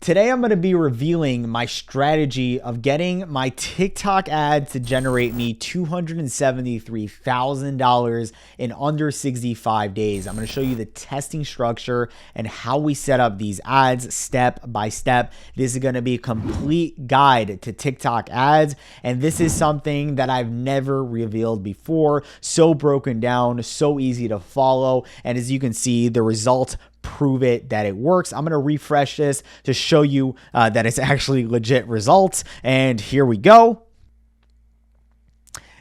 Today, I'm going to be revealing my strategy of getting my TikTok ads to generate me $273,000 in under 65 days. I'm going to show you the testing structure and how we set up these ads step by step. This is going to be a complete guide to TikTok ads, and this is something that I've never revealed before. So broken down, so easy to follow, and as you can see, the results prove it that it works. I'm going to refresh this to show you that it's actually legit results. And here we go.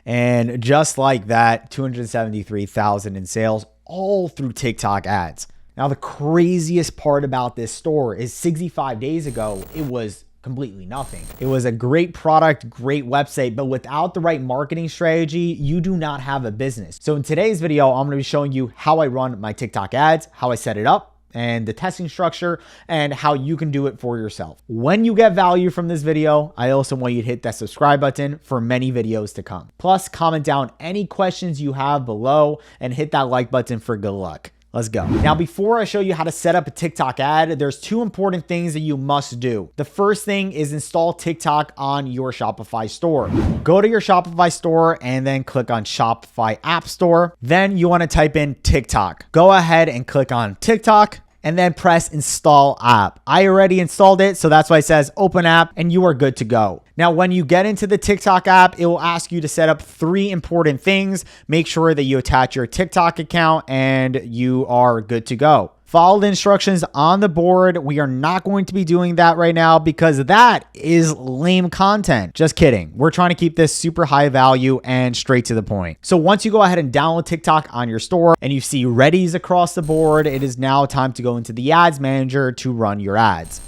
And just like that, 273,000 in sales, all through TikTok ads. Now, the craziest part about this store is 65 days ago, it was completely nothing. It was a great product, great website, but without the right marketing strategy, you do not have a business. So in today's video, I'm going to be showing you how I run my TikTok ads, how I set it up, and the testing structure, and how you can do it for yourself. When you get value from this video, I also want you to hit that subscribe button for many videos to come. Plus, comment down any questions you have below and hit that like button for good luck. Let's go. Now, before I show you how to set up a TikTok ad, there's two important things that you must do. The first thing is install TikTok on your Shopify store. Go to your Shopify store and then click on Shopify App Store. Then you want to type in TikTok. Go ahead and click on TikTok and then press install app. I already installed it, so that's why it says open app and you are good to go. Now, when you get into the TikTok app, it will ask you to set up three important things. Make sure that you attach your TikTok account and you are good to go. Follow the instructions on the board. We are not going to be doing that right now because that is lame content. Just kidding. We're trying to keep this super high value and straight to the point. So once you go ahead and download TikTok on your store and you see readies across the board, it is now time to go into the ads manager to run your ads.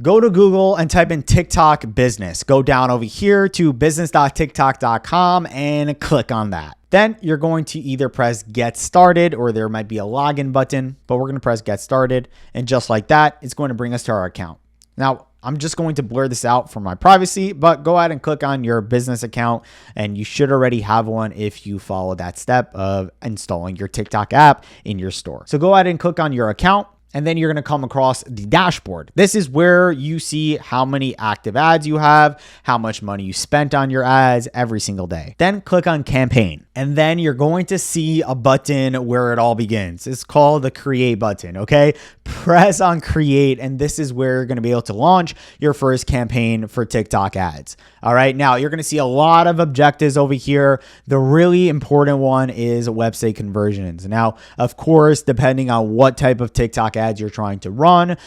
Go to Google and type in TikTok business. Go down over here to business.tiktok.com and click on that. Then you're going to either press get started or there might be a login button, but we're going to press get started. And just like that, it's going to bring us to our account. Now, I'm just going to blur this out for my privacy, but go ahead and click on your business account and you should already have one if you follow that step of installing your TikTok app in your store. So go ahead and click on your account. And then you're going to come across the dashboard. This is where you see how many active ads you have, how much money you spent on your ads every single day. Then click on campaign. And then you're going to see a button where it all begins. It's called the create button, okay? Press on create, and this is where you're going to be able to launch your first campaign for TikTok ads. All right, now you're going to see a lot of objectives over here. The really important one is website conversions. Now, of course, depending on what type of TikTok ads you're trying to run,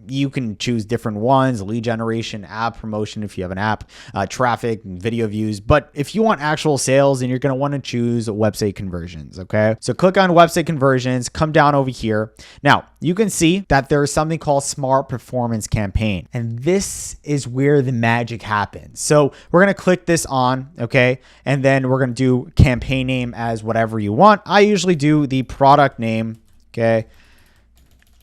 you can choose different ones: lead generation, app promotion if you have an app, traffic, video views. But if you want actual sales, then you're going to want to choose website conversions. Okay, so click on website conversions, come down over here. Now you can see that there's something called Smart Performance Campaign, and this is where the magic happens. So we're going to click this on, okay, and then we're going to do campaign name as whatever you want. I usually do the product name, okay,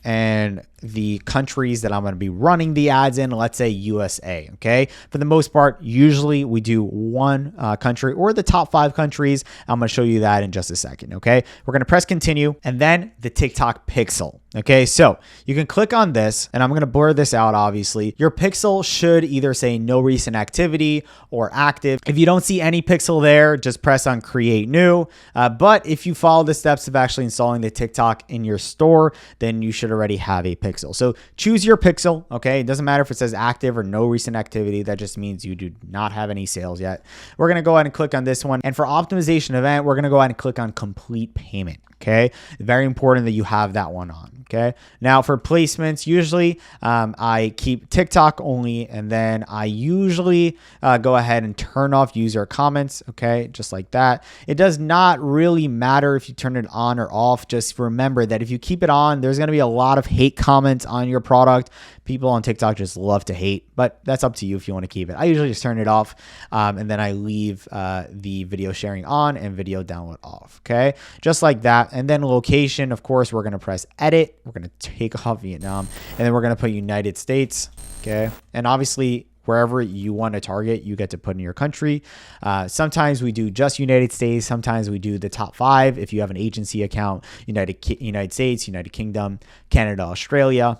and the countries that I'm going to be running the ads in, let's say USA, okay? For the most part, usually we do one country or the top 5 countries. I'm going to show you that in just a second, okay? We're going to press continue and then the TikTok pixel, okay? So you can click on this and I'm going to blur this out, obviously. Your pixel should either say no recent activity or active. If you don't see any pixel there, just press on create new. But if you follow the steps of actually installing the TikTok in your store, then you should already have a pixel. So choose your pixel, okay? It doesn't matter if it says active or no recent activity. That just means you do not have any sales yet. We're going to go ahead and click on this one. And for optimization event, we're going to go ahead and click on complete payment, okay? Very important that you have that one on. Okay. Now for placements, usually I keep TikTok only, and then I usually go ahead and turn off user comments. Okay. Just like that. It does not really matter if you turn it on or off. Just remember that if you keep it on, there's going to be a lot of hate comments on your product. People on TikTok just love to hate, but that's up to you if you want to keep it. I usually just turn it off and then I leave the video sharing on and video download off. Okay. Just like that. And then location, of course, we're going to press edit. We're going to take off Vietnam and then we're going to put United States. Okay. And obviously wherever you want to target, you get to put in your country. Sometimes we do just United States. Sometimes we do the top 5. If you have an agency account, United States, United Kingdom, Canada, Australia.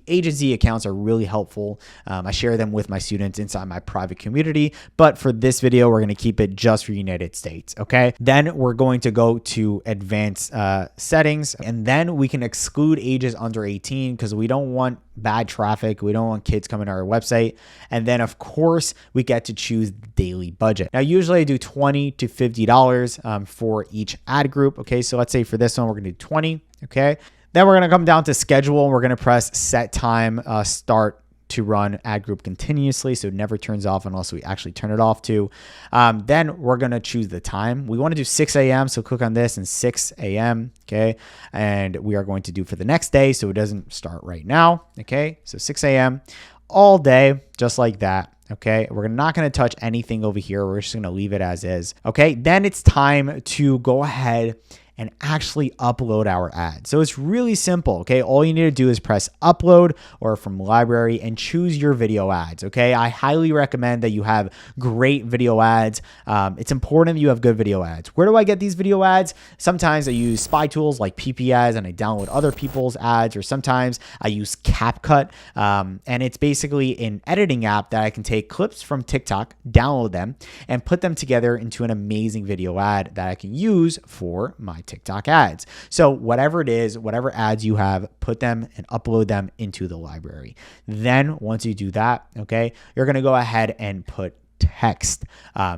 Agency accounts are really helpful. I share them with my students inside my private community, but for this video, we're going to keep it just for United States. Okay. Then we're going to go to advanced settings, and then we can exclude ages under 18 because we don't want bad traffic. We don't want kids coming to our website. And then of course we get to choose daily budget. Now, usually I do $20 to $50 for each ad group. Okay. So let's say for this one, we're going to do 20. Okay. Then we're going to come down to schedule, and we're going to press set time, start to run ad group continuously. So it never turns off unless we actually turn it off too. Then we're going to choose the time. We want to do 6 a.m. So click on this and 6 a.m. Okay. And we are going to do for the next day. So it doesn't start right now. Okay. So 6 a.m. all day, just like that. Okay. We're not going to touch anything over here. We're just going to leave it as is. Okay. Then it's time to go ahead and actually upload our ad. So it's really simple. Okay. All you need to do is press upload or from library and choose your video ads. Okay. I highly recommend that you have great video ads. It's important that you have good video ads. Where do I get these video ads? Sometimes I use spy tools like PP ads and I download other people's ads, or sometimes I use CapCut. And it's basically an editing app that I can take clips from TikTok, download them, and put them together into an amazing video ad that I can use for my TikTok ads. So whatever it is, whatever ads you have, put them and upload them into the library. Then once you do that, okay, you're going to go ahead and put text.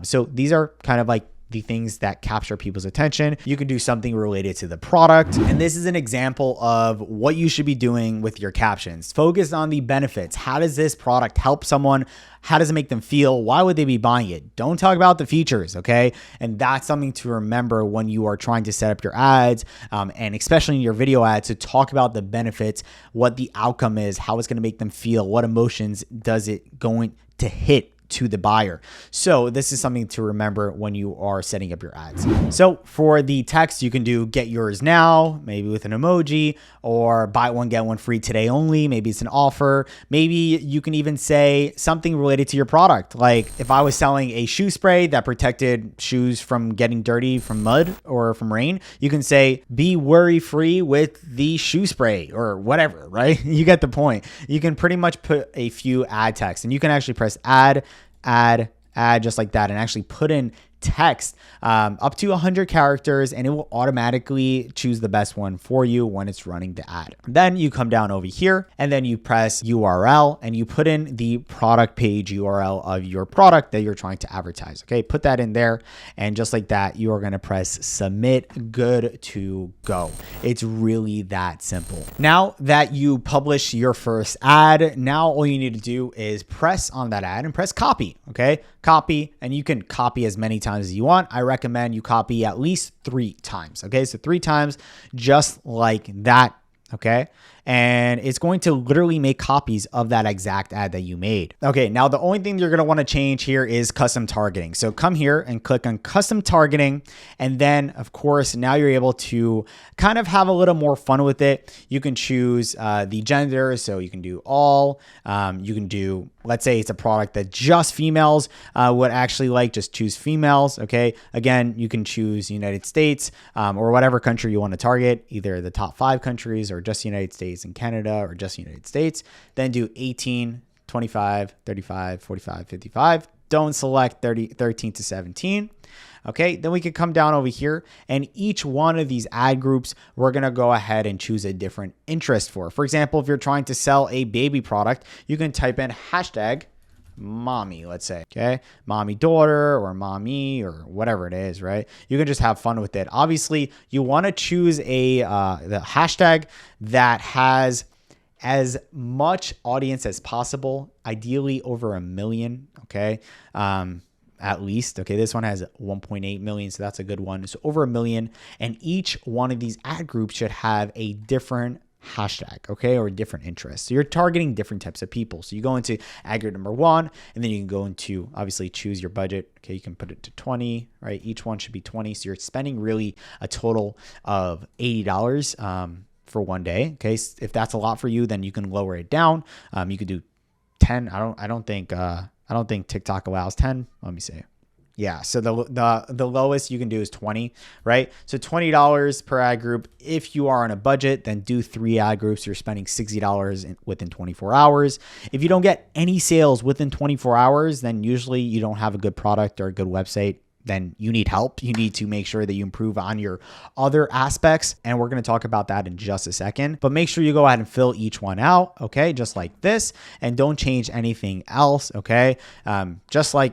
So these are kind of like the things that capture people's attention. You can do something related to the product. And this is an example of what you should be doing with your captions. Focus on the benefits. How does this product help someone? How does it make them feel? Why would they be buying it? Don't talk about the features, okay? And that's something to remember when you are trying to set up your ads, and especially in your video ads, to talk about the benefits, what the outcome is, how it's going to make them feel, what emotions does it going to hit to the buyer. So this is something to remember when you are setting up your ads. So for the text, you can do get yours now, maybe with an emoji, or buy one, get one free today only. Maybe it's an offer. Maybe you can even say something related to your product. Like if I was selling a shoe spray that protected shoes from getting dirty from mud or from rain, you can say be worry free with the shoe spray or whatever, right? You get the point. You can pretty much put a few ad text, and you can actually press add just like that and actually put in text up to 100 characters, and it will automatically choose the best one for you when it's running the ad. Then you come down over here and then you press URL and you put in the product page URL of your product that you're trying to advertise. Okay, put that in there, and just like that, you are going to press submit. Good to go. It's really that simple. Now that you publish your first ad, now all you need to do is press on that ad and press copy. Okay, copy, and you can copy as many times as you want. I recommend you copy at least 3 times. Okay, so 3 times, just like that. Okay, and it's going to literally make copies of that exact ad that you made. Okay, now the only thing you're going to want to change here is custom targeting. So come here and click on custom targeting. And then of course, now you're able to kind of have a little more fun with it. You can choose the gender. So you can do all, you can do, let's say it's a product that just females would actually like, just choose females. Okay. Again, you can choose United States or whatever country you want to target, either the top 5 countries or just United States and Canada or just United States. Then do 18, 25, 35, 45, 55. Don't select 13 to 17. Okay, then we can come down over here, and each one of these ad groups, we're going to go ahead and choose a different interest for. For example, if you're trying to sell a baby product, you can type in hashtag mommy, let's say, okay, mommy daughter or mommy or whatever it is, right? You can just have fun with it. Obviously, you want to choose the hashtag that has as much audience as possible, ideally over 1 million, okay? At least, okay, this one has 1.8 million, so that's a good one. So over 1 million, and each one of these ad groups should have a different hashtag, okay, or different interests. So you're targeting different types of people. So you go into ad group number 1, and then you can go into, obviously, choose your budget. Okay, you can put it to 20, right? Each one should be 20. So you're spending really a total of $80 for one day. Okay, if that's a lot for you, then you can lower it down. You could do 10. I don't think TikTok allows 10. Let me see. Yeah, so the lowest you can do is 20, right? So $20 per ad group. If you are on a budget, then do 3 ad groups. You're spending $60 within 24 hours. If you don't get any sales within 24 hours, then usually you don't have a good product or a good website. Then you need help. You need to make sure that you improve on your other aspects. And we're going to talk about that in just a second. But make sure you go ahead and fill each one out, okay? Just like this. And don't change anything else, okay? Just like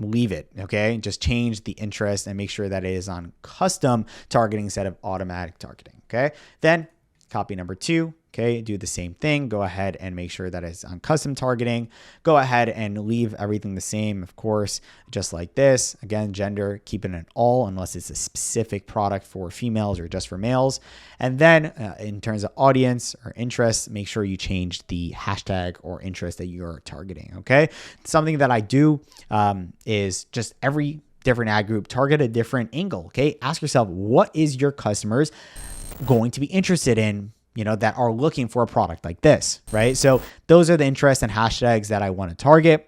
leave it, okay? Just change the interest and make sure that it is on custom targeting instead of automatic targeting, okay? Then copy number 2, okay? Do the same thing. Go ahead and make sure that it's on custom targeting. Go ahead and leave everything the same, of course, just like this. Again, gender, keep it an all unless it's a specific product for females or just for males. And then in terms of audience or interest, make sure you change the hashtag or interest that you're targeting, okay? Something that I do is just every different ad group target a different angle, okay? Ask yourself, what is your customers going to be interested in, that are looking for a product like this, right? So those are the interests and hashtags that I want to target.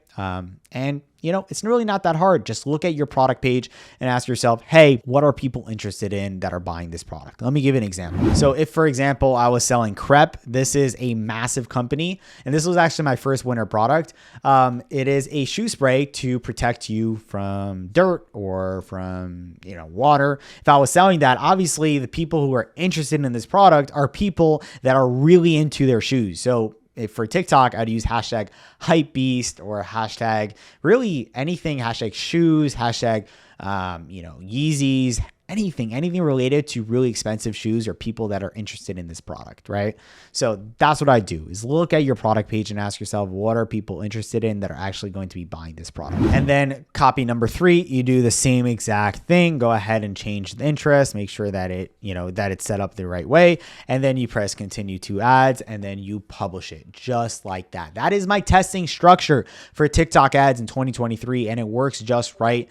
And it's really not that hard. Just look at your product page and ask yourself, hey, what are people interested in that are buying this product? Let me give you an example. So if, for example, I was selling crepe, this is a massive company, and this was actually my first winter product. It is a shoe spray to protect you from dirt or from, water. If I was selling that, obviously the people who are interested in this product are people that are really into their shoes. So if for TikTok, I'd use hashtag hypebeast or hashtag really anything, hashtag shoes, hashtag, Yeezys, anything related to really expensive shoes or people that are interested in this product, right? So that's what I do is look at your product page and ask yourself, what are people interested in that are actually going to be buying this product? And then copy number 3, you do the same exact thing. Go ahead and change the interest, make sure that that it's set up the right way. And then you press continue to ads and then you publish it just like that. That is my testing structure for TikTok ads in 2023. And it works just right.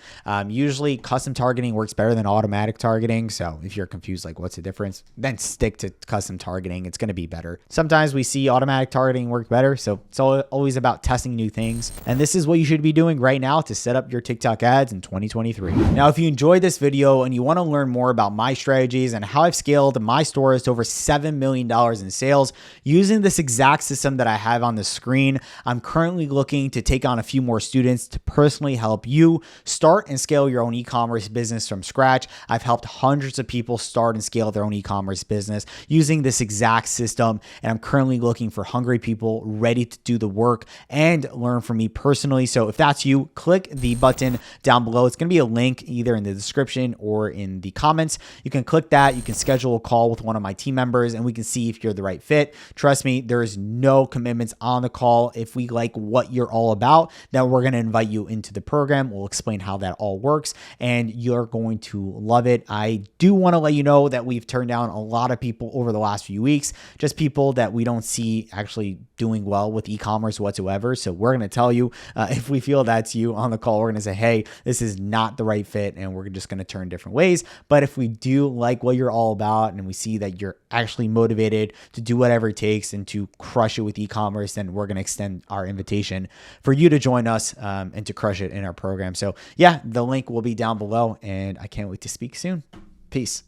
Usually custom targeting works better than automatic targeting. So if you're confused, like what's the difference, then stick to custom targeting. It's going to be better. Sometimes we see automatic targeting work better. So it's always about testing new things. And this is what you should be doing right now to set up your TikTok ads in 2023. Now, if you enjoyed this video and you want to learn more about my strategies and how I've scaled my stores to over $7 million in sales using this exact system that I have on the screen, I'm currently looking to take on a few more students to personally help you start and scale your own e-commerce business from scratch. I've helped hundreds of people start and scale their own e-commerce business using this exact system. And I'm currently looking for hungry people ready to do the work and learn from me personally. So if that's you, click the button down below. It's going to be a link either in the description or in the comments. You can click that. You can schedule a call with one of my team members and we can see if you're the right fit. Trust me, there is no commitments on the call. If we like what you're all about, then we're going to invite you into the program. We'll explain how that all works and you're going to love it. I do want to let you know that we've turned down a lot of people over the last few weeks, just people that we don't see actually doing well with e-commerce whatsoever. So we're going to tell you if we feel that's you on the call, we're going to say, hey, this is not the right fit and we're just going to turn different ways. But if we do like what you're all about and we see that you're actually motivated to do whatever it takes and to crush it with e-commerce, then we're going to extend our invitation for you to join us and to crush it in our program. So yeah, the link will be down below and I can't wait to speak soon. Peace.